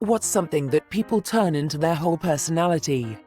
What's something that people turn into their whole personality?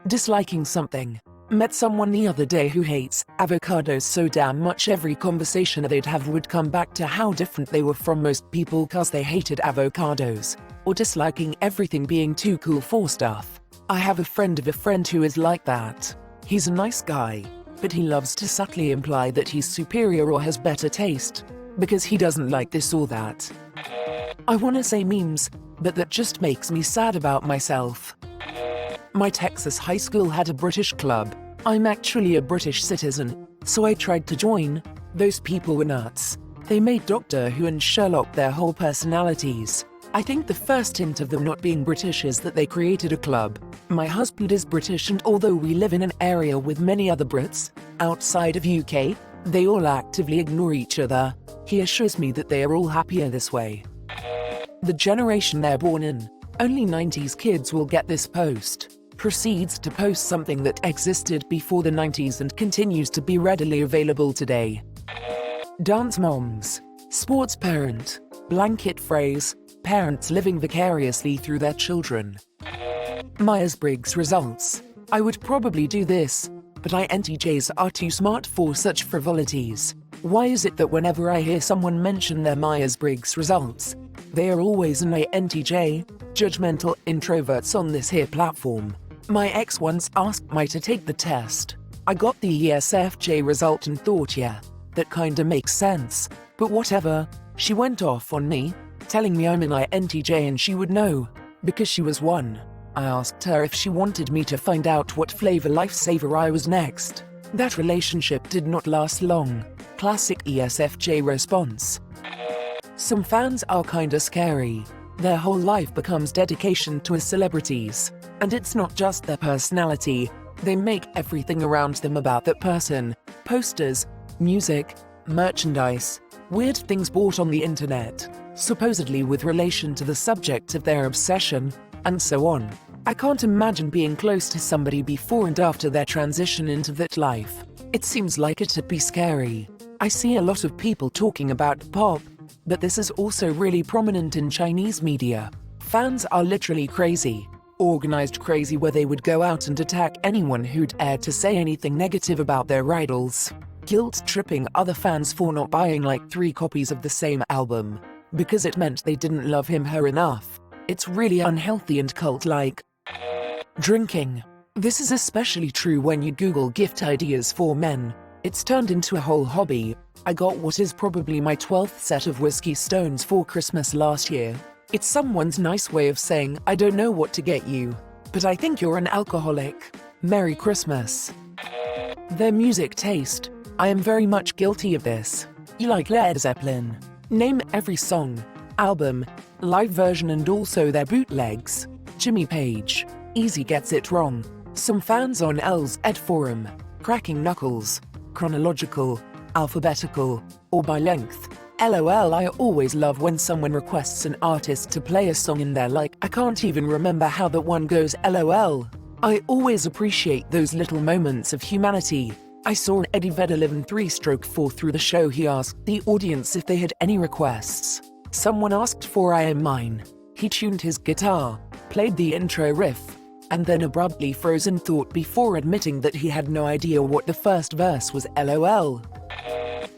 Disliking something. Met someone the other day who hates avocados so damn much every conversation they'd have would come back to how different they were from most people cause they hated avocados. Or disliking everything being too cool for stuff. I have a friend of a friend who is like that. He's a nice guy, but he loves to subtly imply that he's superior or has better taste, because he doesn't like this or that. I wanna say memes, but that just makes me sad about myself. My Texas high school had a British club. I'm actually a British citizen, so I tried to join. Those people were nuts. They made Doctor Who and Sherlock their whole personalities. I think the first hint of them not being British is that they created a club. My husband is British, and although we live in an area with many other Brits, outside of UK, they all actively ignore each other. He assures me that they are all happier this way. The generation they're born in. Only 90s kids will get this post. Proceeds to post something that existed before the 90s and continues to be readily available today. Dance moms. Sports parent. Blanket phrase. Parents living vicariously through their children. Myers-Briggs results. I would probably do this, but INTJs are too smart for such frivolities. Why is it that whenever I hear someone mention their Myers-Briggs results, they are always an INTJ, judgmental introverts on this here platform? My ex once asked me to take the test. I got the ESFJ result and thought, yeah, that kinda makes sense, but whatever. She went off on me, telling me I'm an INTJ and she would know, because she was one. I asked her if she wanted me to find out what flavor lifesaver I was next. That relationship did not last long. Classic ESFJ response. Some fans are kinda scary. Their whole life becomes dedication to a celebrities. And it's not just their personality. They make everything around them about that person. Posters, music, merchandise, weird things bought on the internet, supposedly with relation to the subject of their obsession, and so on. I can't imagine being close to somebody before and after their transition into that life. It seems like it'd be scary. I see a lot of people talking about pop, but this is also really prominent in Chinese media. Fans are literally crazy. Organized crazy, where they would go out and attack anyone who'd dare to say anything negative about their idols. Guilt-tripping other fans for not buying like 3 copies of the same album, because it meant they didn't love him/her enough. It's really unhealthy and cult-like. Drinking. This is especially true when you Google gift ideas for men. It's turned into a whole hobby. I got what is probably my 12th set of whiskey stones for Christmas last year. It's someone's nice way of saying, I don't know what to get you, but I think you're an alcoholic. Merry Christmas. Their music taste. I am very much guilty of this. You like Led Zeppelin? Name every song, album, live version and also their bootlegs. Jimmy Page. Easy gets it wrong. Some fans on L's Ed forum. Cracking knuckles. Chronological, alphabetical, or by length. LOL. I always love when someone requests an artist to play a song and they're like, I can't even remember how that one goes, LOL. I always appreciate those little moments of humanity. I saw Eddie Vedder live in 3/4 through the show. He asked the audience if they had any requests. Someone asked for I Am Mine. He tuned his guitar, played the intro riff, and then abruptly froze in thought before admitting that he had no idea what the first verse was, LOL.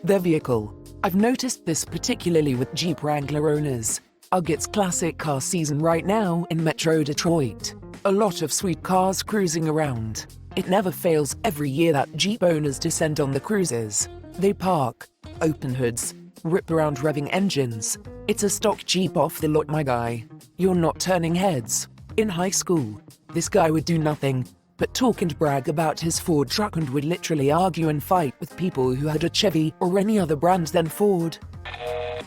Their vehicle. I've noticed this particularly with Jeep Wrangler owners. Ugh, it's classic car season right now in Metro Detroit. A lot of sweet cars cruising around. It never fails every year that Jeep owners descend on the cruises. They park, open hoods, rip around revving engines. It's a stock Jeep off the lot, my guy. You're not turning heads. In high school, this guy would do nothing but talk and brag about his Ford truck and would literally argue and fight with people who had a Chevy or any other brand than Ford.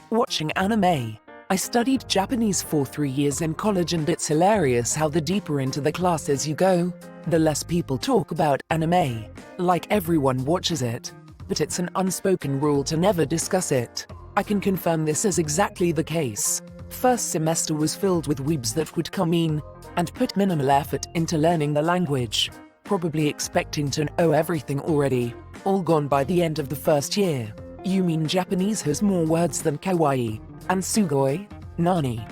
Watching anime. I studied Japanese for 3 years in college, and it's hilarious how the deeper into the classes you go, the less people talk about anime. Like everyone watches it, but it's an unspoken rule to never discuss it. I can confirm this is exactly the case. First semester was filled with weebs that would come in and put minimal effort into learning the language, probably expecting to know everything already. All gone by the end of the first year. You mean Japanese has more words than kawaii and sugoi? Nani?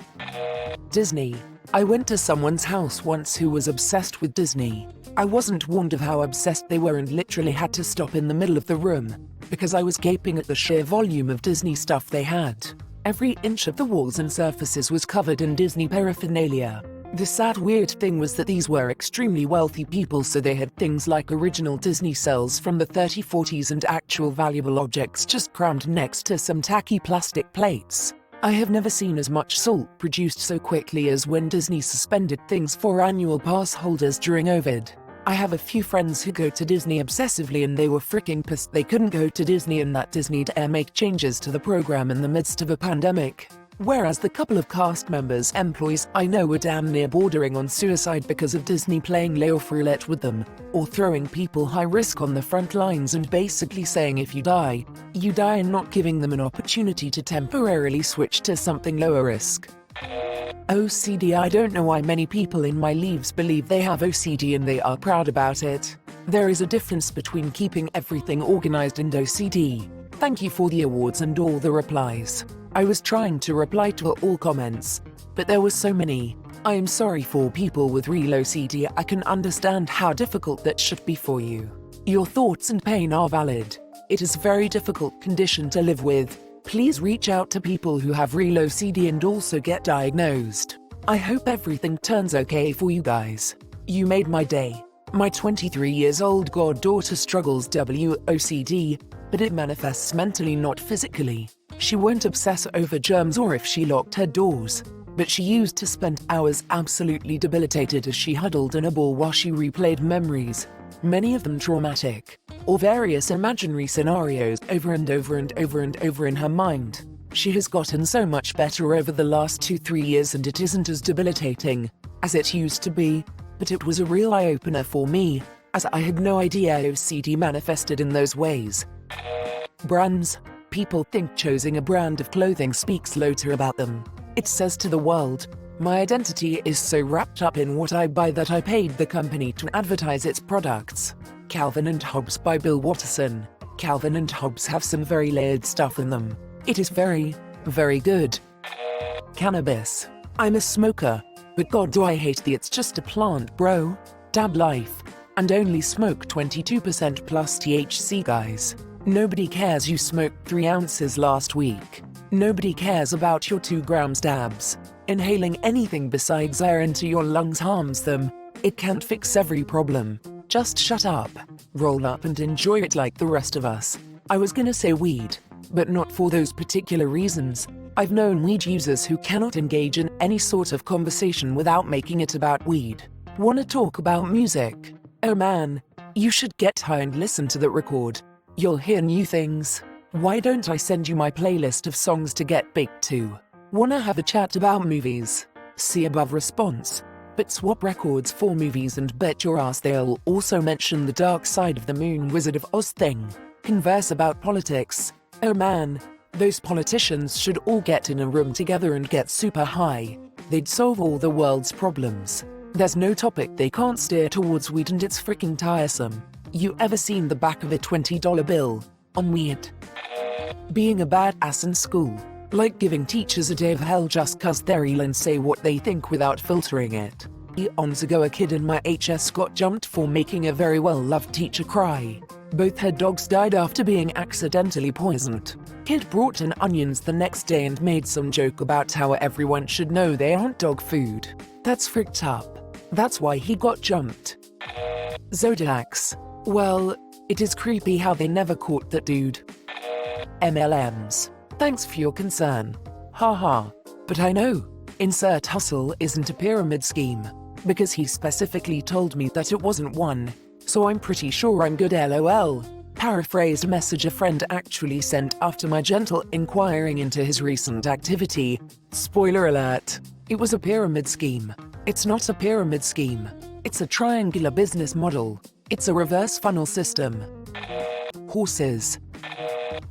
Disney. I went to someone's house once who was obsessed with Disney. I wasn't warned of how obsessed they were and literally had to stop in the middle of the room because I was gaping at the sheer volume of Disney stuff they had. Every inch of the walls and surfaces was covered in Disney paraphernalia. The sad weird thing was that these were extremely wealthy people, so they had things like original Disney cells from the 3040s and actual valuable objects just crammed next to some tacky plastic plates. I have never seen as much salt produced so quickly as when Disney suspended things for annual pass holders during COVID. I have a few friends who go to Disney obsessively and they were freaking pissed they couldn't go to Disney and that Disney dare make changes to the program in the midst of a pandemic. Whereas the couple of cast members, employees I know were damn near bordering on suicide because of Disney playing layoff roulette with them, or throwing people high risk on the front lines and basically saying if you die, and not giving them an opportunity to temporarily switch to something lower risk. OCD. I don't know why many people in my leaves believe they have OCD and they are proud about it. There is a difference between keeping everything organized and OCD. Thank you for the awards and all the replies. I was trying to reply to all comments, but there were so many. I am sorry for people with real OCD. I can understand how difficult that should be for you. Your thoughts and pain are valid. It is a very difficult condition to live with. Please reach out to people who have real OCD and also get diagnosed. I hope everything turns okay for you guys. You made my day. My 23 years old goddaughter struggles with OCD, but it manifests mentally, not physically. She won't obsess over germs or if she locked her doors, but she used to spend hours absolutely debilitated as she huddled in a ball while she replayed memories, many of them traumatic, or various imaginary scenarios over and over and over and over in her mind. She has gotten so much better over the last 2-3 years and it isn't as debilitating as it used to be, but it was a real eye-opener for me, as I had no idea OCD manifested in those ways. Brands. People think choosing a brand of clothing speaks later about them. It says to the world, my identity is so wrapped up in what I buy that I paid the company to advertise its products. Calvin & Hobbes by Bill Watterson. Calvin & Hobbes have some very layered stuff in them. It is very, very good. Cannabis. I'm a smoker, but god do I hate it's just a plant, bro. Dab life. And only smoke 22% plus THC, guys. Nobody cares you smoked 3 ounces last week. Nobody cares about your 2 grams dabs. Inhaling anything besides air into your lungs harms them. It can't fix every problem. Just shut up, roll up and enjoy it like the rest of us. I was gonna say weed, but not for those particular reasons. I've known weed users who cannot engage in any sort of conversation without making it about weed. Wanna talk about music? Oh man, you should get high and listen to that record. You'll hear new things. Why don't I send you my playlist of songs to get baked to? Wanna have a chat about movies? See above response. But swap records for movies and bet your ass they'll also mention the Dark Side of the Moon Wizard of Oz thing. Converse about politics. Oh man, those politicians should all get in a room together and get super high. They'd solve all the world's problems. There's no topic they can't steer towards weed and it's freaking tiresome. You ever seen the back of a $20 bill on weed? Being a badass in school. Like giving teachers a day of hell just cause they're ill and say what they think without filtering it. Eons ago a kid in my HS got jumped for making a very well-loved teacher cry. Both her dogs died after being accidentally poisoned. Kid brought in onions the next day and made some joke about how everyone should know they aren't dog food. That's fricked up. That's why he got jumped. Zodiacs. Well, it is creepy how they never caught that dude. MLMs. Thanks for your concern. Haha. But I know. Insert hustle isn't a pyramid scheme. Because he specifically told me that it wasn't one. So I'm pretty sure I'm good, lol. Paraphrased message a friend actually sent after my gentle inquiring into his recent activity. Spoiler alert. It was a pyramid scheme. It's not a pyramid scheme. It's a triangular business model. It's a reverse funnel system. Horses.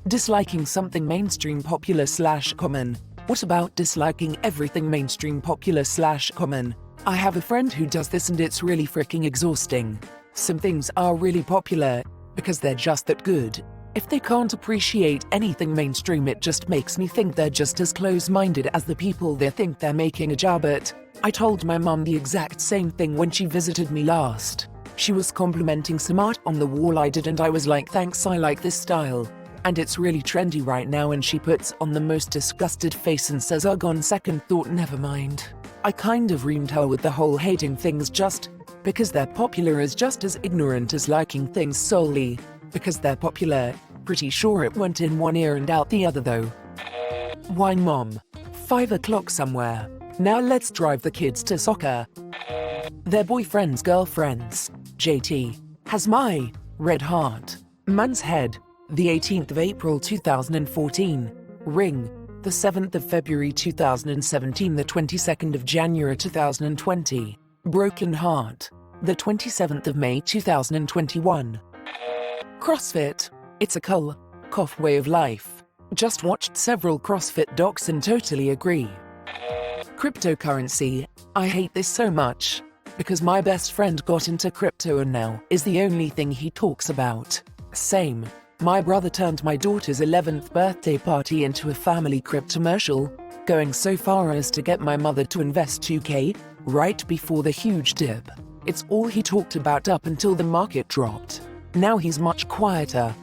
Disliking something mainstream popular / common. What about disliking everything mainstream popular / common? I have a friend who does this and it's really freaking exhausting. Some things are really popular because they're just that good. If they can't appreciate anything mainstream, it just makes me think they're just as close-minded as the people they think they're making a job at. I told my mom the exact same thing when she visited me last. She was complimenting some art on the wall I did and I was like, thanks, I like this style. And it's really trendy right now, and she puts on the most disgusted face and says, ugh, on second thought, never mind. I kind of reamed her with the whole hating things just because they're popular is just as ignorant as liking things solely because they're popular. Pretty sure it went in one ear and out the other though. Why, mom? 5 o'clock somewhere. Now let's drive the kids to soccer. Their boyfriends, girlfriends. JT has my red heart. Man's head. The 18th of April 2014. Ring. The 7th of February 2017. The 22nd of January 2020. Broken heart. The 27th of May 2021. CrossFit. It's a cough way of life. Just watched several CrossFit docs and totally agree. Cryptocurrency. I hate this so much. Because my best friend got into crypto and now is the only thing he talks about. Same. My brother turned my daughter's 11th birthday party into a family cryptomercial, going so far as to get my mother to invest $2,000 right before the huge dip. It's all he talked about up until the market dropped. Now he's much quieter.